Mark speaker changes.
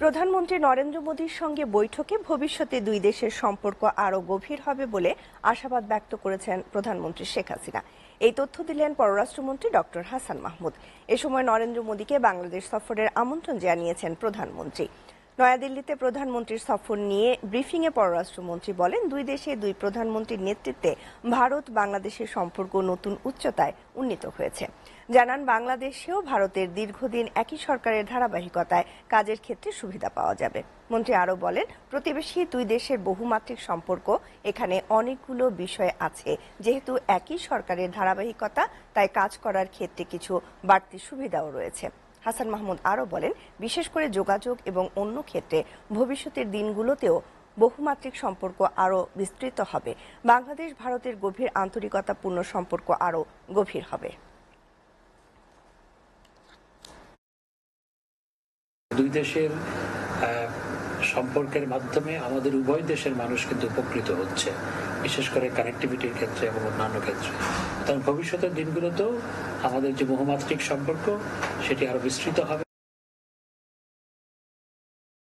Speaker 1: প্রধানমন্ত্রী নরেন্দ্র মোদীর সঙ্গে বৈঠকে ভবিষ্যতে দুই দেশের সম্পর্ক আরও গভীর হবে বলে আশাবাদ ব্যক্ত করেছেন প্রধানমন্ত্রী শেখ হাসিনা। এই তথ্য দিলেন পররাষ্ট্রমন্ত্রী ডক্টর হাসান মাহমুদ। এ সময় নরেন্দ্র মোদীকে বাংলাদেশ সফরের আমন্ত্রণ জানিয়েছেন প্রধানমন্ত্রী। নয়াদিল্লিতে প্রধানমন্ত্রীর সফর নিয়ে ব্রিফিংয়ে পররাষ্ট্রমন্ত্রী বলেন, দুই দেশে দুই প্রধানমন্ত্রীর নেতৃত্বে ভারত বাংলাদেশের সম্পর্ক নতুন উচ্চতায় উন্নীত হয়েছে। জানান, বাংলাদেশেও ভারতের দীর্ঘদিন একই সরকারের ধারাবাহিকতায় কাজের ক্ষেত্রে সুবিধা পাওয়া যাবে। মন্ত্রী আরও বলেন, প্রতিবেশী দুই দেশের বহুমাত্রিক সম্পর্ক, এখানে অনেকগুলো বিষয় আছে। যেহেতু একই সরকারের ধারাবাহিকতা, তাই কাজ করার ক্ষেত্রে কিছু বাড়তি সুবিধাও রয়েছে। হাসান মাহমুদ আরও বলেন, বিশেষ করে যোগাযোগ এবং অন্য ক্ষেত্রে ভবিষ্যতের দিনগুলোতেও বহুমাত্রিক সম্পর্ক আরও বিস্তৃত হবে। বাংলাদেশ ভারতের গভীর আন্তরিকতাপূর্ণ সম্পর্ক আরও গভীর হবে।
Speaker 2: দুই দেশের সম্পর্কের মাধ্যমে আমাদের উভয় দেশের মানুষ কিন্তু উপকৃত হচ্ছে, বিশেষ করে কানেক্টিভিটির ক্ষেত্রে এবং অন্যান্য ক্ষেত্রে। কারণ ভবিষ্যতের দিনগুলোতেও আমাদের যে বহুমাত্রিক সম্পর্ক সেটি আরো বিস্তৃত হবে।